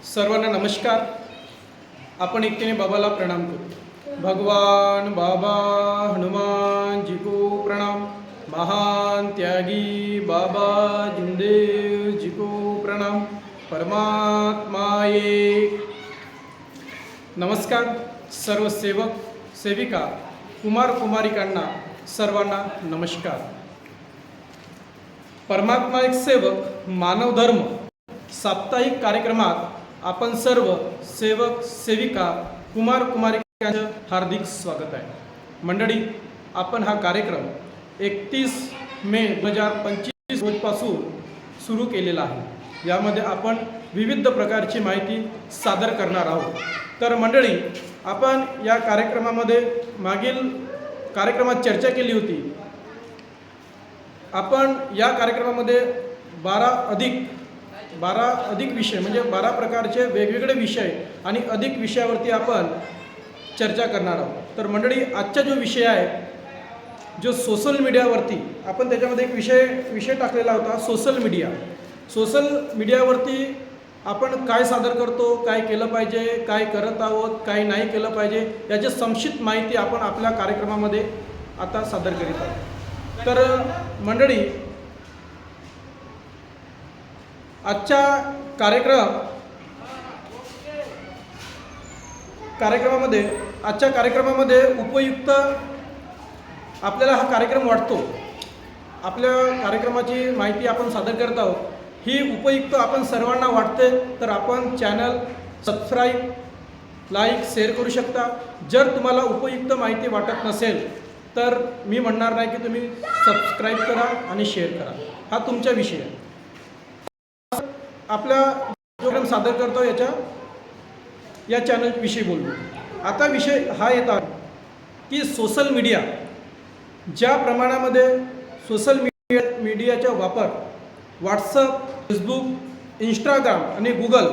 सर्वांना नमस्कार। आपण एकतेने बाबाला प्रणाम करू। भगवान बाबा हनुमान जी को प्रणाम। महान त्यागी बाबा जिंदेव जी को प्रणाम। परमात्मा एक। नमस्कार सर्व सेवक सेविका कुमार कुमारिकांना सर्वांना नमस्कार। परमात्मा एक सेवक मानव धर्म साप्ताहिक कार्यक्रमात आपण सर्व सेवक सेविका कुमार कुमारिकांचे हार्दिक स्वागत आहे। मंडळी, आपण हा कार्यक्रम 31 मे 2025 रोजपासून सुरू केलेला आहे। यामध्ये आपण विविध प्रकारची माहिती सादर करणार आहोत। तर मंडळी, आपण या कार्यक्रमामध्ये मागील कार्यक्रमात चर्चा केली होती। आपण या कार्यक्रमामध्ये 12 अधिक विषय म्हणजे 12 प्रकारचे वेगवेगळे विषय आणि अधिक विषयावरती आपण चर्चा करणार आहोत। तर मंडळी, आजचा जो विषय आहे, जो सोशल मीडियावरती आपण त्याच्यामध्ये एक विषय टाकलेला होता, सोशल मीडियावरती आपण काय सादर करतो, काय केलं पाहिजे, काय करत आहोत, काय नाही केलं पाहिजे, याची संक्षिप्त माहिती आपण आपल्या कार्यक्रमामध्ये आता सादर करीत आहोत। तर मंडळी, आजच्या कार्यक्रमामध्ये उपयुक्त आपल्याला हा कार्यक्रम वाटतो। आपल्या कार्यक्रमाची माहिती आपण सादर करत आहोत, ही उपयुक्त आपण सर्वांना वाटते, तर आपण चॅनल सबस्क्राईब, लाईक, शेअर करू शकता। जर तुम्हाला उपयुक्त माहिती वाटत नसेल तर मी म्हणणार नाही की तुम्ही सबस्क्राईब करा आणि शेअर करा, हा तुमचा विषय आहे। आपला प्रोग्राम सादर करतो या चॅनलविषयी बोलू। आता विषय हा येतात की सोशल मीडिया, ज्या प्रमाणामध्ये सोशल मीडियाचा वापर व्हॉट्सअप, फेसबुक, इंस्टाग्राम आणि गूगल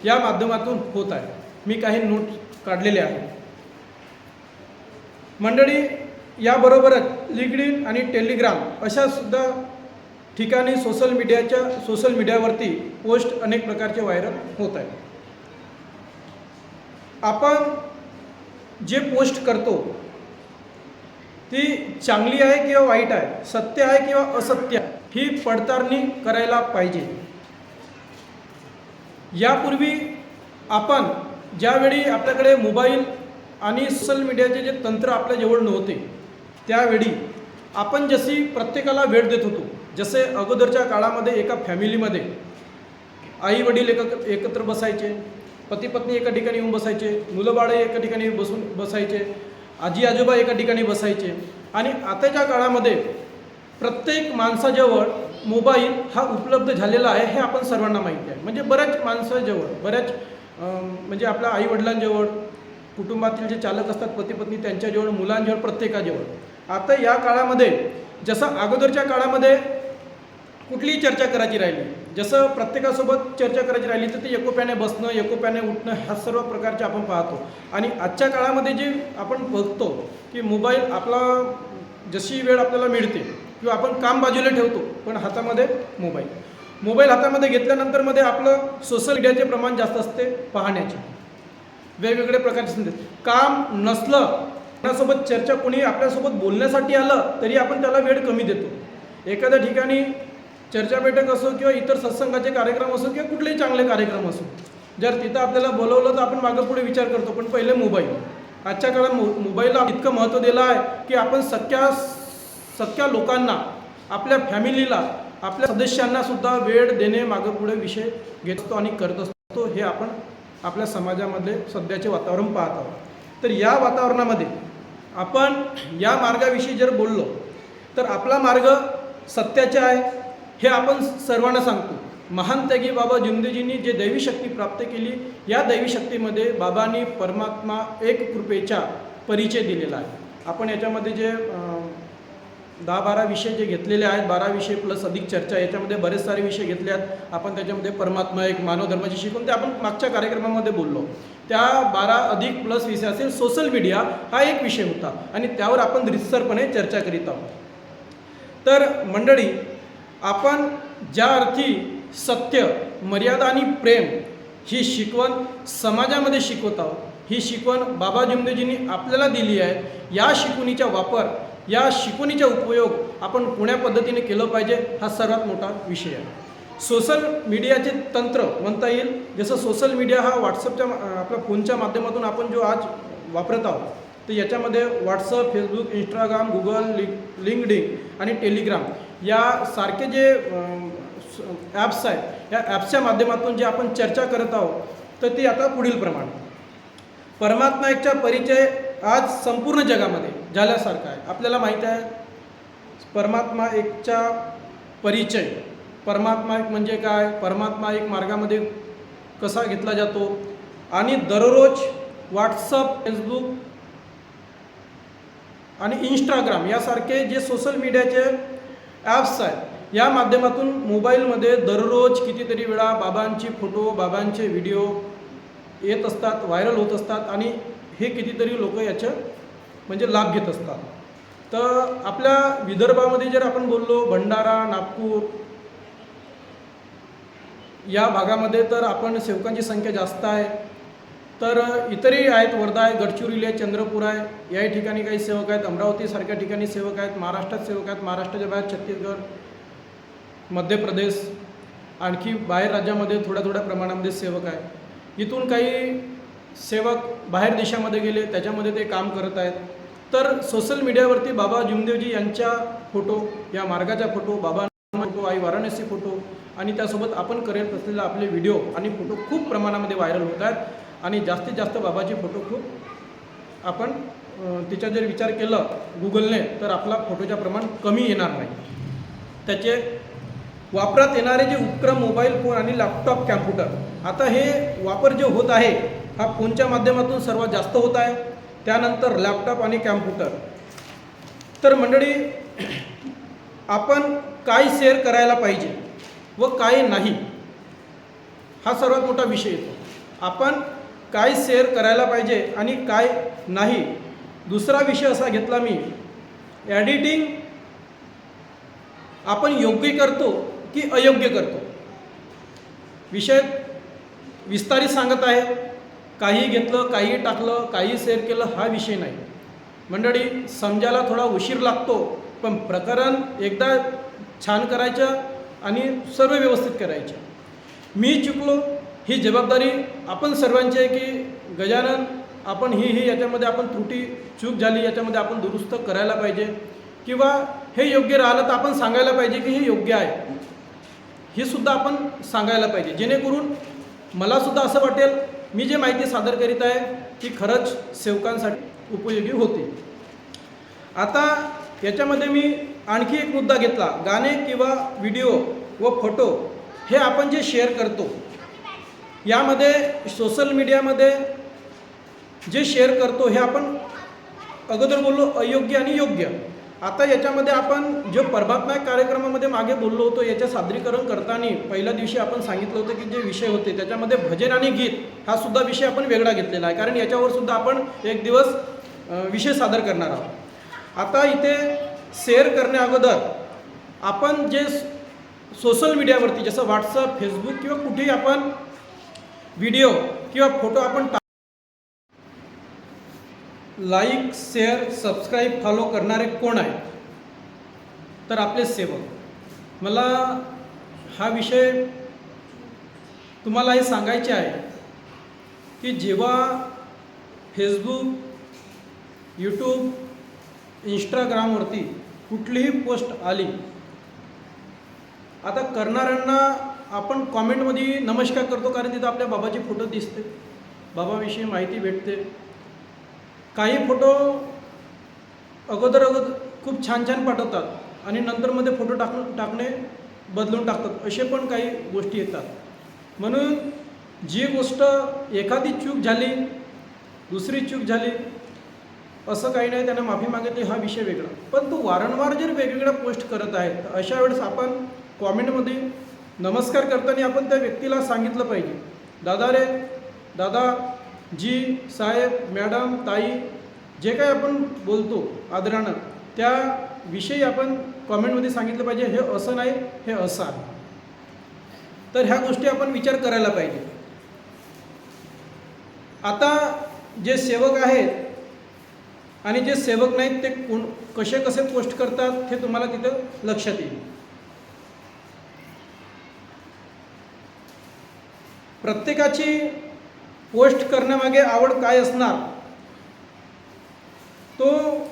या माध्यमातून होत आहे। मी काही नोट्स काढलेले आहेत। मंडळी, याबरोबरच लिंक्डइन आणि टेलिग्राम अशा सुद्धा ठिकाणी सोशल मीडियावरती पोस्ट अनेक प्रकारचे व्हायरल होत आहेत। आपण जे पोस्ट करतो ती चांगली आहे किंवा वाईट आहे, सत्य आहे किंवा असत्य आहे, ही पडताळणी करायला पाहिजे। यापूर्वी आपण ज्यावेळी आपल्याकडे मोबाईल आणि सोशल मीडियाचे जे तंत्र आपल्याजवळ नव्हते, त्यावेळी आपण जशी प्रत्येकाला वेळ देत होतो, जसे अगोदरच्या काळामध्ये एका फॅमिलीमध्ये आई वडील एकत्र बसायचे, पती पत्नी एका ठिकाणी येऊन बसायचे, मुलं बाळे एका ठिकाणी बसायचे, आजी आजोबा एका ठिकाणी बसायचे। आणि आताच्या काळामध्ये प्रत्येक माणसाजवळ मोबाईल हा उपलब्ध झालेला आहे, हे आपण सर्वांना माहिती आहे। म्हणजे बऱ्याच माणसाजवळ, म्हणजे आपल्या आई वडिलांजवळ, कुटुंबातील जे चालक असतात पती पत्नी त्यांच्याजवळ, मुलांजवळ, प्रत्येकाजवळ। आता या काळामध्ये जसं अगोदरच्या काळामध्ये कुठलीही चर्चा करायची राहिली, जसं प्रत्येकासोबत चर्चा करायची राहिली तर ते एकोप्याने बसणं, एकोप्याने उठणं, ह्या सर्व प्रकारचे आपण पाहतो। आणि आजच्या काळामध्ये जे आपण बघतो की मोबाईल आपला जशी वेळ आपल्याला मिळते किंवा आपण काम बाजूला ठेवतो, पण हातामध्ये मोबाईल हातामध्ये घेतल्यानंतर मध्ये आपलं सोशल मीडियाचे प्रमाण जास्त असते पाहण्याचे। वेगवेगळे प्रकारचे संदेश, काम नसलं, कोणासोबत चर्चा, कोणी आपल्यासोबत बोलण्यासाठी आलं तरी आपण त्याला वेळ कमी देतो। एखाद्या ठिकाणी चर्चा बैठक असो किंवा इतर सत्संगाचे कार्यक्रम असो किंवा कुठलेही चांगले कार्यक्रम असो, जर तिथं आपल्याला बोलवलं तर आपण मागं पुढे विचार करतो, पण पहिले मोबाईल। आजच्या काळात मोबाईलला इतकं महत्त्व दिलं आहे की आपण सख्या लोकांना, आपल्या फॅमिलीला, आपल्या सदस्यांना सुद्धा वेळ देणे मागं पुढे विषय घेतो आणि करत असतो। हे आपण आपल्या समाजामध्ये सध्याचे वातावरण पाहत आहोत। तर या वातावरणामध्ये आपण या मार्गाविषयी जर बोललो तर आपला मार्ग सत्याचा आहे, हे आपण सर्वांना सांगतो। महान त्यागी बाबा जिंदेजींनी जे दैवी शक्ती प्राप्त केली, या दैवी शक्तीमध्ये बाबांनी परमात्मा एक कृपेचा परिचय दिलेला आहे। आपण याच्यामध्ये जे 10-12 विषय जे घेतलेले आहेत, 12 विषय प्लस अधिक चर्चा, याच्यामध्ये बरेच सारे विषय घेतले आहेत आपण। त्याच्यामध्ये परमात्मा एक, मानव धर्माची शिकवण, ते आपण मागच्या कार्यक्रमामध्ये बोललो। त्या 12 अधिक प्लस विषय असेल, सोशल मीडिया हा एक विषय होता आणि त्यावर आपण रितसरपणे चर्चा करीत आहोत। तर मंडळी, आपण ज्या अर्थी सत्य, मर्यादा आणि प्रेम ही शिकवण समाजामध्ये शिकवत आहोत। ही शिकवण बाबा जिमदेवजींनी आपल्याला दिली आहे। या शिकवणीचा वापर, या शिकवणीचा उपयोग आपण कोण्या पद्धतीने केलं पाहिजे हा सर्वात मोठा विषय आहे। सोशल मीडियाचे तंत्र म्हणता येईल, जसं सोशल मीडिया हा व्हॉट्सअपच्या आपल्या फोनच्या माध्यमातून आपण जो आज वापरत आहोत, तर याच्यामध्ये WhatsApp, Facebook, Instagram, Google, LinkedIn आणि टेलिग्राम यासारखे जे ॲप्स आहेत, या ॲप्सच्या माध्यमातून जे आपण चर्चा करत आहोत, तर ती आता पुढील प्रमाणे परमात्मा एकचा परिचय आज संपूर्ण जगामध्ये झाल्यासारखा आहे। आपल्याला माहीत आहे परमात्मा एकचा परिचय, परमात्मा एक म्हणजे काय, परमात्मा एक मार्गामध्ये कसा घेतला जातो, आणि दररोज व्हॉट्सअप, फेसबुक आणि इंस्टाग्राम यासारखे जे सोशल मीडियाचे ॲप्स आहेत, या माध्यमातून मोबाईलमध्ये दररोज कितीतरी वेळा बाबांची फोटो, बाबांचे व्हिडिओ येत असतात, व्हायरल होत असतात, आणि हे कितीतरी लोक याचे म्हणजे लाभ घेत असतात। तर आपल्या विदर्भामध्ये जर आपण बोललो, भंडारा, नागपूर या भागामध्ये तर आपण सेवकांची संख्या जास्त आहे। तर इतरही आहेत, वर्धा आहे, गडचिरोली आहे, चंद्रपूर आहे, याही ठिकाणी काही सेवक आहेत, अमरावतीसारख्या ठिकाणी सेवक आहेत, महाराष्ट्रात सेवक आहेत, महाराष्ट्राच्या बाहेर छत्तीसगड, मध्य प्रदेश, आणखी बाहेर राज्यामध्ये थोड्या प्रमाणामध्ये सेवक आहेत। इथून काही सेवक बाहेर देशामध्ये गेले, त्याच्यामध्ये ते काम करत आहेत। तर सोशल मीडियावरती बाबा जिमदेवजी यांच्या फोटो, या मार्गाचा फोटो, बाबा फोटो, आई वाराणसी फोटो, आणि त्यासोबत आपण करत असलेले आपले व्हिडिओ आणि फोटो खूप प्रमाणामध्ये व्हायरल होत आहेत, आणि जास्तीत जास्त बाबाचे फोटो खूप आपण त्याचा जर विचार केला गुगलने, तर आपला फोटोचं प्रमाण कमी येणार नाही। त्याचे वापरात येणारे जे उपक्रम, मोबाईल फोन आणि लॅपटॉप, कॅम्प्युटर, आता हे वापर जे होत आहे हा फोनच्या माध्यमातून सर्वात जास्त होत आहे, त्यानंतर लॅपटॉप आणि कॅम्प्युटर। तर मंडळी, आपण काय शेअर करायला पाहिजे व काय नाही हा सर्वात मोठा विषय येतो। आपण काय शेअर करायला पाहिजे आणि काय नाही। दुसरा विषय असा घेतला मी, एडिटिंग आपण योग्य करतो की अयोग्य करतो। विषय विस्तारित सांगत आहे, काही घेतलं, काही टाकलं, काही शेअर केलं हा विषय नाही। मंडळी, समजायला थोडा उशीर लागतो, पण प्रकरण एकदा छान करायचं आणि सर्व व्यवस्थित करायचं। मी चुकलो ही जबाबदारी आपण सर्वांची आहे, की गजानन आपण ही याच्यामध्ये आपण त्रुटी चूक झाली, याच्यामध्ये आपण दुरुस्त करायला पाहिजे, किंवा हे योग्य राहिलं तर आपण सांगायला पाहिजे की हे योग्य आहे, हे सुद्धा आपण सांगायला पाहिजे, जेणेकरून मलासुद्धा असं वाटेल मी जे माहिती सादर करीत आहे ती खरंच सेवकांसाठी उपयोगी होते। आता याच्यामध्ये मी आणखी एक मुद्दा घेतला, गाणे किंवा व्हिडिओ व फोटो हे आपण जे शेअर करतो, यामध्ये सोशल मीडियामध्ये जे शेअर करतो हे आपण अगोदर बोललो अयोग्य आणि योग्य। आता याच्यामध्ये आपण जो परमात्मा कार्यक्रमामध्ये मागे बोललो होतो, याचं सादरीकरण करताना पहिल्या दिवशी आपण सांगितलं होतं की जे विषय होते त्याच्यामध्ये भजन आणि गीत हा सुद्धा विषय आपण वेगळा घेतलेला आहे, कारण याच्यावर सुद्धा आपण एक दिवस विषय सादर करणार आहोत। आता इथे शेअर करण्या अगोदर आपण जे सोशल मीडियावरती जसं व्हॉट्सअप, फेसबुक किंवा कुठेही आपण व्हिडिओ किंवा फोटो आपण लाईक, शेअर, सबस्क्राईब, फॉलो करणारे कोण आहेत, तर आपले सेवक। मला हा विषय तुम्हाला हे सांगायचे आहे की जेव्हा फेसबुक, यूट्यूब, इंस्टाग्रामवरती कुठलीही पोस्ट आली, आता करणाऱ्यांना आपण कॉमेंटमध्ये नमस्कार करतो, कारण तिथं आपल्या बाबाचे फोटो दिसते, बाबाविषयी माहिती भेटते। काही फोटो अगोदर खूप छान पाठवतात आणि नंतरमध्ये फोटो टाकणे बदलून टाकतात, असे पण काही गोष्टी येतात। म्हणून जी गोष्ट एखादी चूक झाली, दुसरी चूक झाली असं काही नाही, त्यांना माफी मागितली हा विषय वेगळा। पण तो वारंवार जर वेगवेगळ्या पोस्ट करत आहे, तर अशा वेळेस आपण कॉमेंटमध्ये नमस्कार करताना आपण त्या व्यक्तीला सांगितलं पाहिजे, दादा रे, दादा, जी, साहेब, मॅडम, ताई, जे काही आपण बोलतो आदरानं, त्याविषयी आपण कॉमेंटमध्ये सांगितलं पाहिजे, हे असं नाही, हे असं आहे। तर ह्या गोष्टी आपण विचार करायला पाहिजे। आता जे सेवक आहेत आणि जे सेवक नाहीत ते कसे कसे पोस्ट करतात हे तुम्हाला तिथं लक्षात येईल. प्रत्येकाची पोस्ट करण्यामागे आवड काय असणार, तो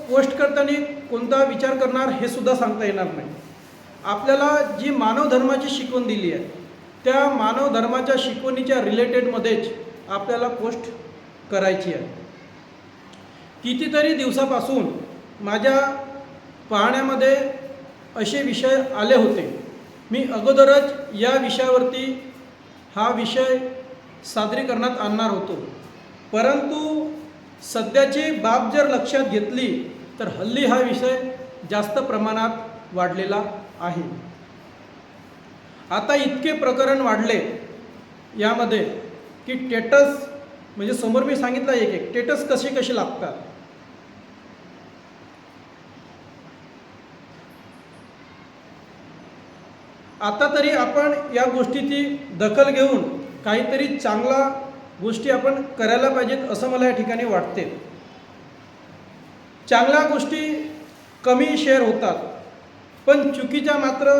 पोस्ट करताना कोणता विचार करणार हे सुद्धा सांगता येणार नाही. आपल्याला जी मानव धर्माची शिकवण दिली आहे त्या मानव धर्माच्या शिकवणीच्या रिलेटेडमध्येच आपल्याला पोस्ट करायची आहे. कितीतरी दिवसापासून माझ्या पाहण्यामध्ये असे विषय आले होते. मी अगोदरच या विषयावरती हा विषय सादरीकरणात आणणार होतो, परंतु सध्याची बाब जर लक्षात घेतली तर हल्ली हा विषय जास्त प्रमाणात वाढलेला आहे. आता इतके प्रकरण वाढले यामध्ये की टेटस म्हणजे समोर मी सांगितलं एक टेटस कसे लागतात. आता तरी आपण या गोष्टीची दखल घेऊन काहीतरी चांगला गोष्टी आपण करायला पाहिजेत असं मला या ठिकाणी वाटते. चांगल्या गोष्टी कमी शेअर होतात, पण चुकीच्या मात्र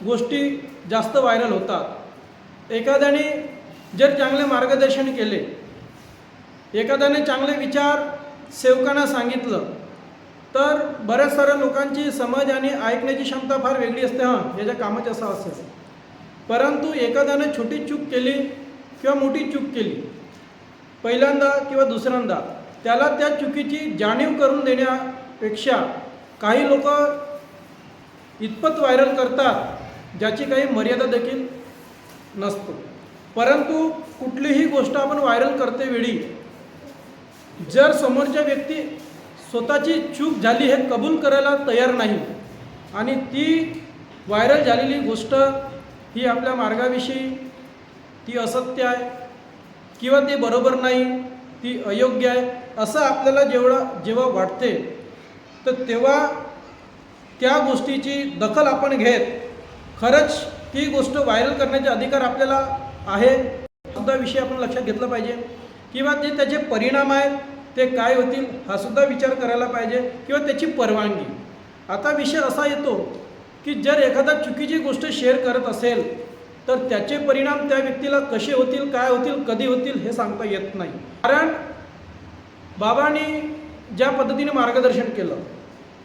गोष्टी जास्त व्हायरल होतात. एखाद्याने जर चांगले मार्गदर्शन केले, एखाद्याने चांगले विचार सेवकांना सांगितलं तर बऱ्याच साऱ्या लोकांची समज आणि ऐकण्याची क्षमता फार वेगळी असते. हां, याच्या कामाचं असं असेल. परंतु एखाद्याने छोटी चूक केली किंवा मोठी चूक केली, पहिल्यांदा किंवा दुसऱ्यांदा त्याला त्या चुकीची जाणीव करून देण्यापेक्षा काही लोक इतपत व्हायरल करतात ज्याची काही मर्यादा देखील नसतो. परंतु कुठलीही गोष्ट आपण व्हायरल करते वेळी जर समोरच्या व्यक्ती स्वतःची चूक झाली हे कबूल करायला तयार नाही आणि ती व्हायरल झालेली गोष्ट ही आपल्या मार्गाविषयी ती असत्य आहे किंवा ती बरोबर नाही, ती अयोग्य आहे असं आपल्याला जेव्हा वाटते तर तेव्हा त्या गोष्टीची दखल आपण घेत खरंच ती गोष्ट व्हायरल करण्याचा अधिकार आपल्याला आहे सुद्धा विषय आपण लक्षात घेतला पाहिजे. किंवा ते त्याचे परिणाम आहेत ते काय होतील हा सुद्धा विचार करायला पाहिजे किंवा त्याची परवानगी. आता विषय असा येतो की जर एखादा चुकीची गोष्ट शेअर करत असेल तर त्याचे परिणाम त्या व्यक्तीला कसे होतील, काय होतील, कधी होतील हे सांगता येत नाही. कारण बाबांनी ज्या पद्धतीने मार्गदर्शन केलं,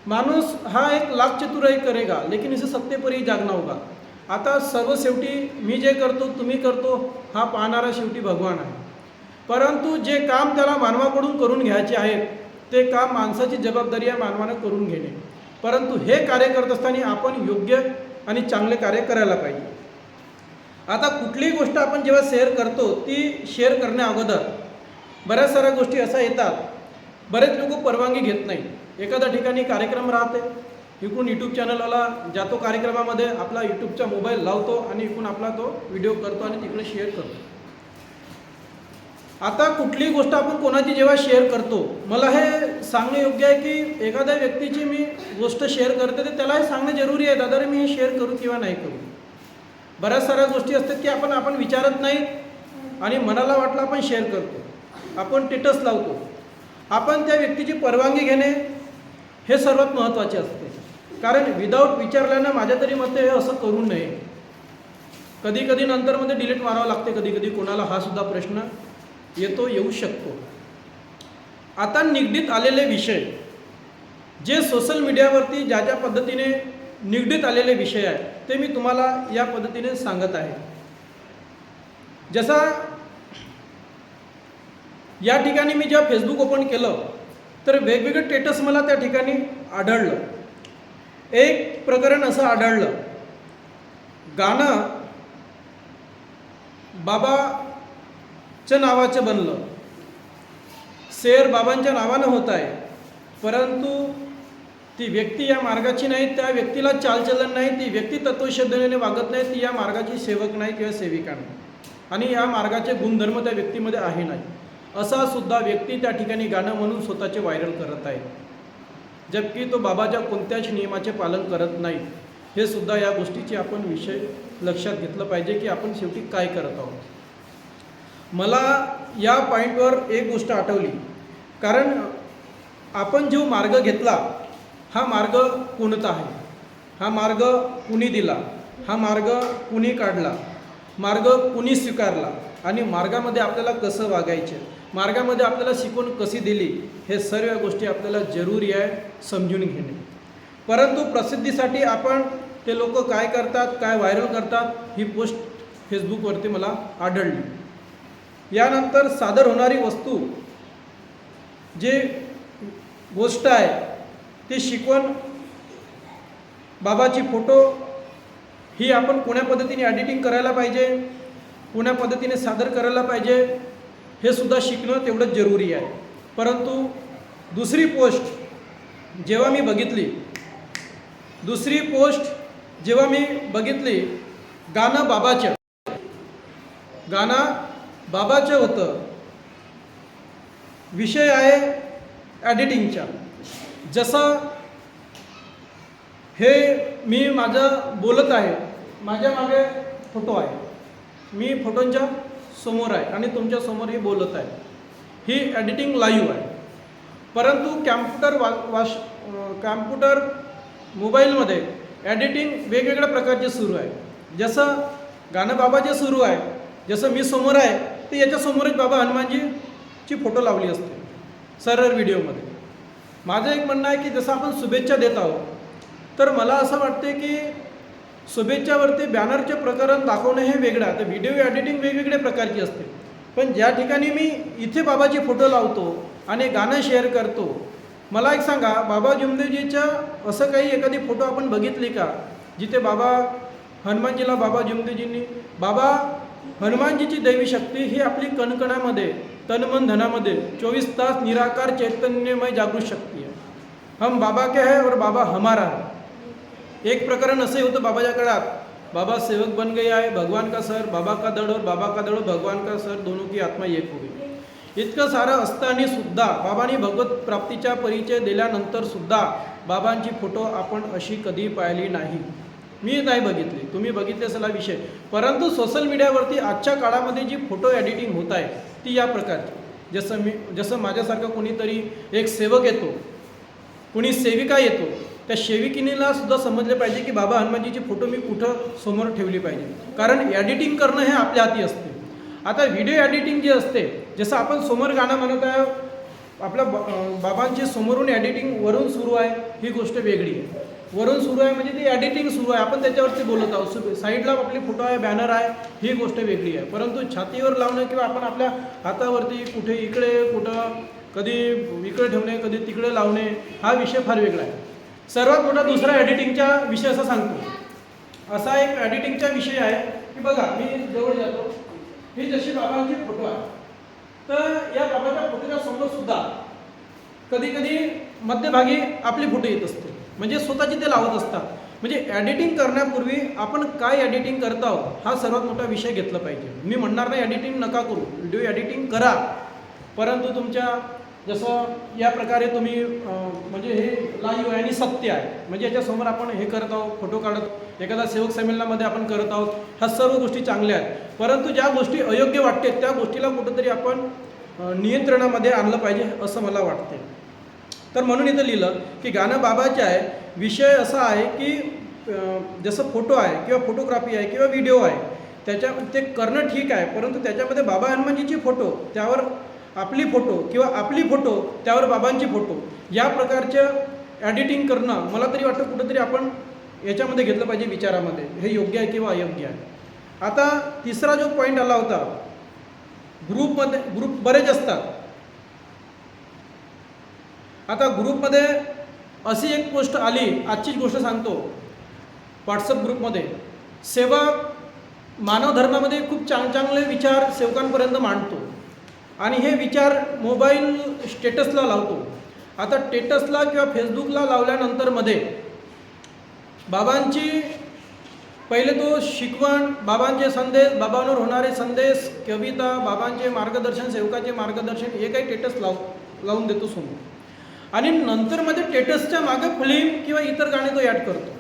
माणूस हा एक लाख चतुराई करेगा लेकिन इसे सत्य पर ही जागना होगा. आता सर्व शेवटी मी जे करतो तुम्ही करतो हा पाहणारा शेवटी भगवान आहे. परंतु जे काम त्याला मानवाकडून करून घ्यायचे आहे ते काम माणसाची जबाबदारी आहे मानवानं करून घेणे. परंतु हे कार्य करत असताना आपण योग्य आणि चांगले कार्य करायला पाहिजे. आता कुठलीही गोष्ट आपण जेव्हा शेअर करतो ती शेअर करण्या अगोदर बऱ्याच साऱ्या गोष्टी अशा येतात, बरेच लोक परवानगी घेत नाही. एखाद्या ठिकाणी कार्यक्रम राहते, इकडून यूट्यूब चॅनलवाला जातो कार्यक्रमामध्ये, आपला यूट्यूबचा मोबाईल लावतो आणि इकडून आपला तो व्हिडिओ करतो आणि तिकडे शेअर करतो. आता कुठलीही गोष्ट आपण कोणाची जेव्हा शेअर करतो, मला हे सांगणे योग्य आहे की एखाद्या व्यक्तीची मी गोष्ट शेअर करते तर त्याला हे सांगणं जरुरी आहे, दादा रे मी हे शेअर करू किंवा नाही करू. बऱ्याच साऱ्या गोष्टी असतात की आपण विचारत नाही आणि मनाला वाटलं आपण शेअर करतो, आपण स्टेटस लावतो. आपण त्या व्यक्तीची परवानगी घेणे हे सर्वात महत्त्वाचे असते. कारण विदाऊट विचारल्यानं माझ्या तरी मते हे असं करू नये. कधी कधी नंतरमध्ये डिलीट मारावं लागते, कधी कधी कोणाला हा सुद्धा प्रश्न येऊ शकतो. आता निगडीत आलेले विषय जे सोशल मीडियावरती ज्या पद्धतीने निगडीत आलेले विषय आहे ते मी तुम्हाला या पद्धतीने सांगत आहे. जसा या ठिकाणी मी जेव्हा फेसबुक ओपन केलं तर वेगवेगळे स्टेटस मला त्या ठिकाणी आढळलं. एक प्रकरण असं आढळलं, गाणं बाबाच्या नावाचं बनलं, शेअर बाबांच्या नावानं होत आहे, परंतु ती व्यक्ती या मार्गाची नाही, त्या व्यक्तीला चालचलन नाही, ती व्यक्ती तत्वशोधनेने वागत नाही, ती या मार्गाची सेवक नाही किंवा सेविका नाही आणि या मार्गाचे गुणधर्म त्या व्यक्तीमध्ये आहे नाही, असा सुद्धा व्यक्ती त्या ठिकाणी गाणं म्हणून स्वतःचे व्हायरल करत आहे, जबकी तो बाबाच्या कोणत्याच नियमाचे पालन करत नाही. हे सुद्धा या गोष्टीचे आपण विषय लक्षात घेतलं पाहिजे की आपण शेवटी काय करत आहोत. मला या पॉईंटवर एक गोष्ट आठवली, कारण आपण जो मार्ग घेतला हा मार्ग कोणता आहे, हा मार्ग कुणी दिला, हा मार्ग कुणी काढला, मार्ग कुणी स्वीकारला आणि मार्गामध्ये आपल्याला कसं वागायचं, मार्गामध्ये आपल्याला शिकवण कशी दिली, हे सर्व गोष्टी आपल्याला जरूरी आहे समजून घेणे. परंतु प्रसिद्धीसाठी आपण ते लोक काय करतात, काय व्हायरल करतात, ही पोस्ट फेसबुकवरती मला आढळली. यानंतर सादर होणारी वस्तू जे गोष्ट आहे ती शिकवण बाबाची फोटो ही आपण कोण्या पद्धतीने एडिटिंग करायला पाहिजे, कोण्या पद्धतीने सादर करायला पाहिजे, हे सुद्धा शिकणं तेवढंच जरुरी आहे. परंतु दुसरी पोस्ट जेव्हा मी बघितली गाणं बाबाचं होतं, विषय आहे एडिटिंगचा. जसं हे मी माझं बोलत आहे, माझ्या मागे फोटो आहे, मी फोटोंच्या समोर आहे आणि तुमच्या समोरही बोलत आहे, ही एडिटिंग लाईव्ह आहे. परंतु कॅम्प्युटर मोबाईलमध्ये एडिटिंग वेगवेगळ्या प्रकारचे सुरू आहे. जसं गाणं बाबाचे सुरू आहे, जसं मी समोर आहे तर याच्यासमोरच बाबा हनुमानजीची फोटो लावली असते सरळ व्हिडिओमध्ये. माझं एक म्हणणं आहे की जसं आपण शुभेच्छा देत आहोत, तर मला असं वाटते की शुभेच्छावरती बॅनरचे प्रकरण दाखवणं हे वेगळं आहे, तर व्हिडिओ एडिटिंग वेगवेगळ्या प्रकारची असते. पण ज्या ठिकाणी मी इथे बाबाची फोटो लावतो आणि गाणं शेअर करतो, मला एक सांगा, बाबा जुमदेवजीच्या असं काही एखादी फोटो आपण बघितली का जिथे बाबा हनुमानजीला बाबा जुमदेवजींनी, बाबा हनुमानजीची दैवी शक्ती ही आपली कणकणामध्ये तनमन धनामध्ये 24 तास निराकार चैतन्यमय जागृत शक्ती आहे. हम बाबा के है और बाबा हमारा है. एक प्रकरण असे होतं बाबाच्या काळात, बाबा सेवक बन गया है भगवान का सर, बाबा का दड़ और बाबा का दड़ भगवान का सर, दोनों की आत्मा एक हो गई. इतकं सारं असताना सुद्धा बाबांनी भगवत प्राप्तीचा परिचय दिल्यानंतर सुद्धा बाबांची फोटो आपण अशी कधी पाहिली नाही, मी नाही बघितली, तुम्ही बघितले असेल हा विषय. परंतु सोशल मीडियावरती आजच्या काळामध्ये जी फोटो एडिटिंग होत आहे ती या प्रकारची, जसं माझ्यासारखं कोणीतरी एक सेवक येतो, कोणी सेविका येतो, त्या सेविकिनीला सुद्धा समजले पाहिजे की बाबा हनुमानजीची फोटो मी कुठं समोर ठेवली पाहिजे, कारण एडिटिंग करणं हे आपल्या हाती असते. आता व्हिडिओ एडिटिंग जी असते, जसं आपण समोर गाणं म्हणत आहे, आपल्या बाबांची समोरून एडिटिंग वरून सुरू आहे, ही गोष्ट वेगळी आहे. वरून सुरू आहे म्हणजे ती एडिटिंग सुरू आहे, आपण त्याच्यावरती बोलत आहोत, साईडला आपली फोटो आहे, बॅनर आहे, ही गोष्ट वेगळी आहे. परंतु छातीवर लावणं किंवा आपण आपल्या हातावरती कुठे इकडे कुठं कधी इकडे ठेवणे, कधी तिकडे लावणे, हा विषय फार वेगळा आहे. सर्वात मोठा दुसरा एडिटिंगचा विषय असा सांगतो, असा एक एडिटिंगचा विषय आहे की बघा, मी जवळ जातो, ही जशी बाबांची फोटो आहे, तर या बाबाच्या फोटोच्या समोर सुद्धा कधी कधी मध्यभागी आपली फोटो येत असते, म्हणजे स्वतःची ते लावत असतात. म्हणजे एडिटिंग करण्यापूर्वी आपण काय एडिटिंग करत आहोत हा सर्वात मोठा विषय घेतला पाहिजे. मी म्हणणार नाही एडिटिंग नका करू, व्हिडिओ एडिटिंग करा, परंतु तुमच्या जसं या प्रकारे तुम्ही म्हणजे हे लाईव्ह आहे आणि सत्य आहे, म्हणजे याच्यासमोर आपण हे करत आहोत, फोटो काढत एखादा सेवक संमेलनामध्ये आपण करत आहोत, ह्या सर्व गोष्टी चांगल्या आहेत. परंतु ज्या गोष्टी अयोग्य वाटते त्या गोष्टीला कुठंतरी आपण नियंत्रणामध्ये आणलं पाहिजे असं मला वाटते. तर म्हणून इथं लिहिलं की गाणं बाबाचे आहे. विषय असा आहे की जसं फोटो आहे किंवा फोटोग्राफी आहे किंवा व्हिडिओ आहे, त्याच्या ते करणं ठीक आहे, परंतु त्याच्यामध्ये बाबा हनुमानजीची फोटो, त्यावर आपली फोटो किंवा आपली फोटो, त्यावर बाबांची फोटो, या प्रकारचं एडिटिंग करणं मला तरी वाटतं कुठंतरी आपण याच्यामध्ये घेतलं पाहिजे विचारामध्ये, हे योग्य आहे किंवा अयोग्य आहे. आता तिसरा जो पॉईंट आला होता, ग्रुप बरेच असतात. आता ग्रुपमध्ये अशी एक पोस्ट आली, आजचीच गोष्ट सांगतो, व्हॉट्सअप ग्रुपमध्ये सेवक मानव धर्मामध्ये खूप चांगले विचार सेवकांपर्यंत मांडतो आणि हे विचार मोबाईल स्टेटसला लावतो. आता स्टेटसला किंवा फेसबुकला लावल्यानंतर मध्ये बाबांची पहिले तो शिकवण, बाबांचे संदेश, बाबांवर होणारे संदेश, कविता, बाबांचे मार्गदर्शन, सेवकाचे मार्गदर्शन, हे काही स्टेटस लावून देतो समोर, आणि नंतर मध्ये स्टेटसच्या मागे फिल्म किंवा इतर गाणे तो ॲड करतो.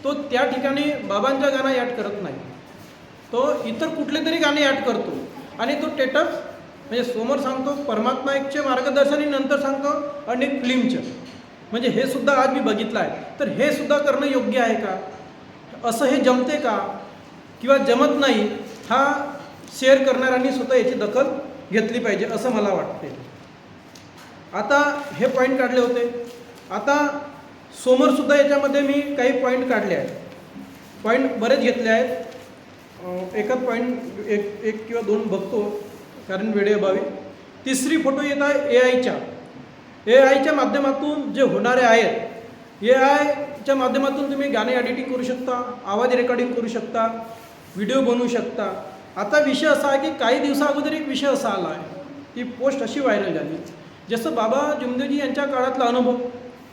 तो त्या ठिकाणी बाबांच्या गाणं ॲड करत नाही, तो इतर कुठले तरी गाणे ॲड करतो आणि तो स्टेटस म्हणजे समोर सांगतो परमात्मा एकचे मार्गदर्शनी, नंतर सांगतो अनेक फिल्मचं. म्हणजे हे सुद्धा आज मी बघितलं आहे. तर हे सुद्धा करणं योग्य आहे का? असं हे जमते का किंवा जमत नाही, हा शेअर करणाऱ्यांनी स्वतः याची दखल घेतली पाहिजे असं मला वाटते. आता हे पॉईंट काढले होते. आता समोरसुद्धा याच्यामध्ये मी काही पॉईंट काढले आहेत. पॉईंट बरेच घेतले आहेत. एकाच पॉईंट एक किंवा दोन बघतो कारण वेळेअभावी. तिसरी फोटो येत आहे ए आयच्या माध्यमातून जे होणारे आहेत. ए आयच्या माध्यमातून तुम्ही गाणे एडिटिंग करू शकता, आवाज रेकॉर्डिंग करू शकता, व्हिडिओ बनवू शकता. आता विषय असा आहे की काही दिवसाअगोदर एक विषय असा आला आहे, ती पोस्ट अशी व्हायरल झाली. जसं बाबा जुमदेवजी यांच्या काळातला अनुभव,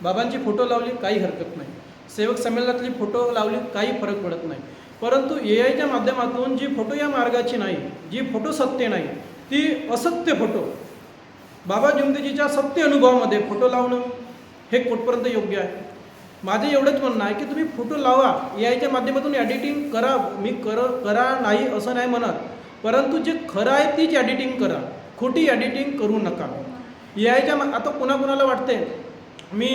बाबांची फोटो लावली काही हरकत नाही, सेवक संमेलनातली फोटो लावली काही फरक पडत नाही. परंतु ए आयच्या माध्यमातून जी फोटो या मार्गाची नाही, जी फोटो सत्य नाही, ती असत्य फोटो बाबा जुमदेवजीच्या सत्य अनुभवामध्ये फोटो लावणं हे कुठपर्यंत योग्य आहे? माझं एवढंच म्हणणं आहे की तुम्ही फोटो लावा, ए आयच्या माध्यमातून एडिटिंग करा. मी करा नाही असं नाही म्हणत, परंतु जे खरं आहे तीच एडिटिंग करा, खोटी एडिटिंग करू नका. ए आयच्या आता कोणाकोणाला वाटते मी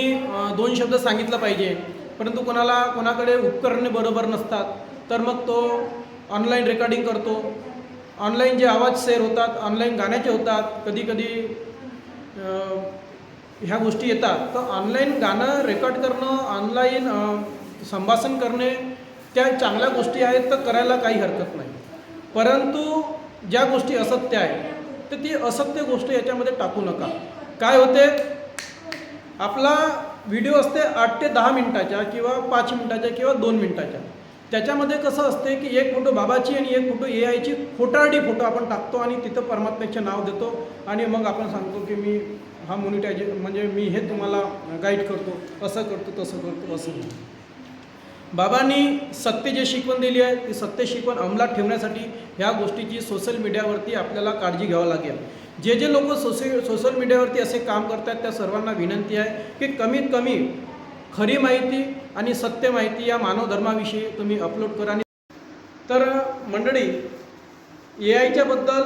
2 शब्द सांगितलं पाहिजे, परंतु कोणाकडे उपकरणे बरोबर नसतात, तर मग तो ऑनलाईन रेकॉर्डिंग करतो. ऑनलाईन जे आवाज शेअर होतात, ऑनलाईन गाण्याचे होतात, कधी ह्या गोष्टी येतात. तर ऑनलाईन गाणं रेकॉर्ड करणं, ऑनलाईन संभाषण करणे त्या चांगल्या गोष्टी आहेत, तर करायला काही हरकत नाही. परंतु ज्या गोष्टी असत्य आहे तर ती असत्य गोष्ट याच्यामध्ये टाकू नका. काय होते, आपला व्हिडिओ असते 8 ते 10 मिनटाच्या किंवा 5 मिनटाच्या किंवा 2 मिनटाच्या. त्याच्यामध्ये कसं असते की एक फोटो बाबाची आणि एक फोटो ए आयची खोटारडी फोटो आपण टाकतो आणि तिथं परमात्म्याचे नाव देतो आणि मग आपण सांगतो की मी हा मोनिटायझ म्हणजे मी हे तुम्हाला गाईड करतो, असं करतो तसं करतो. असं बाबांनी सत्य जे शिकवण दिली आहे ती सत्य शिकवण अंमलात ठेवण्यासाठी ह्या गोष्टीची सोशल मीडियावरती आपल्याला काळजी घ्यावं लागेल. जे लोक सोशल मीडियावरती असे काम करतात त्या सर्वांना विनंती आहे की कमीत कमी खरी माहिती आणि सत्य माहिती या मानव धर्माविषयी तुम्ही अपलोड करा. तर मंडळी, ए आयच्याबद्दल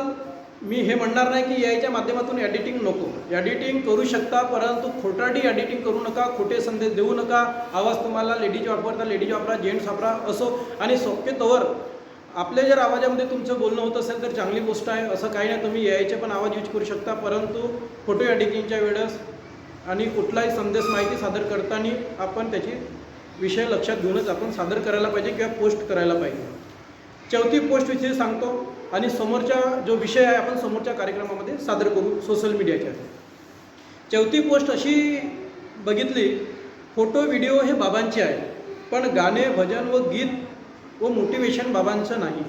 मी हे म्हणणार नाही की ए आयच्या माध्यमातून एडिटिंग नको, एडिटिंग करू शकता, परंतु खोटारडी एडिटिंग करू नका, खोटे संदेश देऊ नका. आवाज तुम्हाला लेडीज वापरता लेडीज वापरा, जेंट्स वापरा असो. आणि शक्यतोवर आपल्या जर आवाजामध्ये तुमचं बोलणं होत असेल तर चांगली गोष्ट आहे, असं काही नाही. तुम्ही ए आयचे पण आवाज यूज करू शकता, परंतु फोटो एडिटिंगच्या वेळेस आणि कुठलाही संदेश माहिती सादर करताना आपण त्याची विषय लक्षात घेऊनच आपण सादर करायला पाहिजे किंवा पोस्ट करायला पाहिजे. चौथी पोस्टविषयी सांगतो आणि समोरचा जो विषय आहे आपण समोरच्या कार्यक्रमामध्ये सादर करू सोशल मीडियाच्या. चौथी पोस्ट अशी बघितली, फोटो व्हिडिओ हे बाबांचे आहे, पण गाणे भजन व गीत व मोटिवेशन बाबांचं नाही.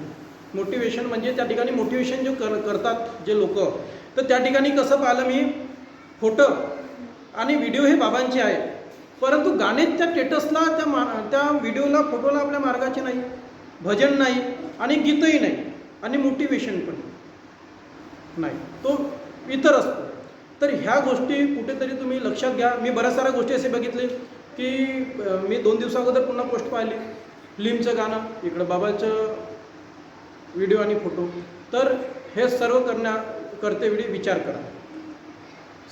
मोटिवेशन म्हणजे त्या ठिकाणी मोटिवेशन जो करतात जे लोक, तर त्या ठिकाणी कसं पाहिलं मी, फोटो आणि व्हिडिओ हे बाबांचे आहे, परंतु गाणे त्या स्टेटसला त्या व्हिडिओला फोटोला आपल्या मार्गाचे नाही, भजन नाही आणि गीतही नाही आणि मोटिवेशन पण नाही, तो इतर असतो. तर ह्या गोष्टी कुठेतरी तुम्ही लक्षात घ्या. मी बऱ्याच साऱ्या गोष्टी असे बघितले की मी 2 दिवसाअगोदर पुन्हा पोस्ट पाहिली, फिल्मचं गाणं, इकडं बाबाचं व्हिडिओ आणि फोटो. तर हे सर्व करतेवेळी विचार करा.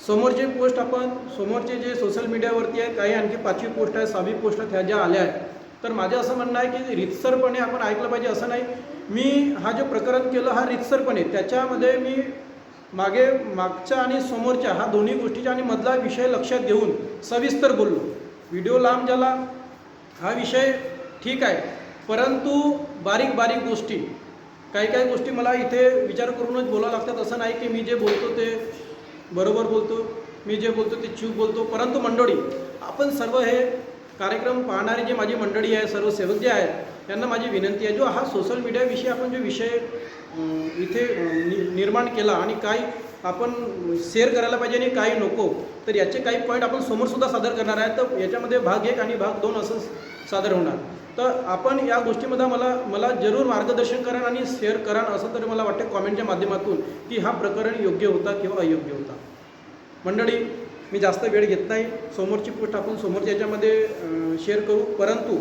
समोरचे पोस्ट आपण समोरचे जे सोशल मीडियावरती आहे, काही आणखी 5वी पोस्ट आहे, 6वी पोस्ट आहेत, ह्या ज्या आल्या आहेत, तर माझं असं म्हणणं आहे की रीतसरपणे आपण ऐकलं पाहिजे. असं नाही मी हा जे प्रकरण केलं हा रीतसरपणे, त्याच्यामध्ये मी मागच्या आणि समोरच्या हा दोन्ही गोष्टीच्या आणि मधला विषय लक्षात घेऊन सविस्तर बोललो. व्हिडिओ लांब झाला हा विषय ठीक आहे, परंतु बारीक गोष्टी काही गोष्टी मला इथे विचार करूनच बोलावं लागतात. असं नाही की मी जे बोलतो ते बरोबर बोलतो, मी जे बोलतो ते चूक बोलतो. परंतु मंडळी, आपण सर्व हे कार्यक्रम पाहणारी जी माझी मंडळी आहे, सर्व सेवक जे आहेत, त्यांना माझी विनंती आहे, जो हा सोशल मीडियाविषयी आपण जो विषय इथे निर्माण केला आणि काही आपण शेअर करायला पाहिजे आणि काही नको, तर याचे काही पॉईंट आपण समोरसुद्धा सादर करणार आहे. तर याच्यामध्ये भाग 1 आणि भाग 2 असं सादर होणार. तर आपण या गोष्टीमध्ये मला जरूर मार्गदर्शन करा आणि शेअर करा. असं तरी मला वाटते कॉमेंटच्या माध्यमातून की हा प्रकरण योग्य होता किंवा अयोग्य होता. मंडळी, मी जास्त वेळ घेत नाही. समोरची पोस्ट आपण समोरच्या याच्यामध्ये शेअर करू. परंतु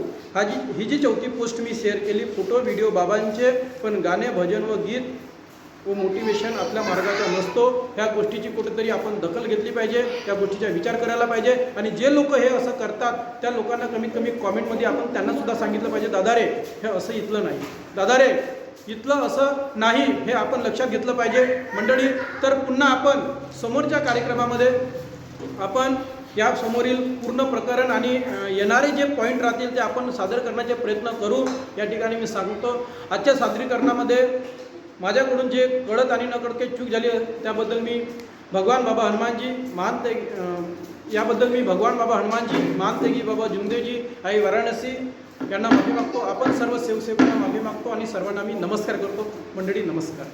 ही जी चौथी पोस्ट मी शेअर केली, फोटो व्हिडिओ बाबांचे, पण गाणे भजन व गीत व मोटिवेशन आपल्या मार्गाचा नसतो. ह्या गोष्टीची कुठेतरी आपण दखल घेतली पाहिजे, त्या गोष्टीचा विचार करायला पाहिजे. आणि जे लोक हे असं करतात त्या लोकांना कमीत कमी कॉमेंटमध्ये आपण त्यांनासुद्धा सांगितलं पाहिजे, दादा रे हे असं इथलं नाही, दादा रे इथलं असं नाही, हे आपण लक्षात घेतलं पाहिजे मंडळी. तर पुन्हा आपण समोरच्या कार्यक्रमामध्ये आपण या समोरील पूर्ण प्रकरण आणि येणारे जे पॉईंट राहतील ते आपण सादर करण्याचे प्रयत्न करू. या ठिकाणी मी सांगतो, आजच्या सादरीकरणामध्ये माझ्याकडून जे कळत आणि नकळत काही चूक झाली त्याबद्दल मी भगवान बाबा हनुमानजी महान तेगी बाबा जुमदेवजी आई वाराणसी यांना माफी मागतो. आपण सर्व सेवसेवकांना माफी मागतो आणि सर्वांना मी नमस्कार करतो. मंडळी नमस्कार.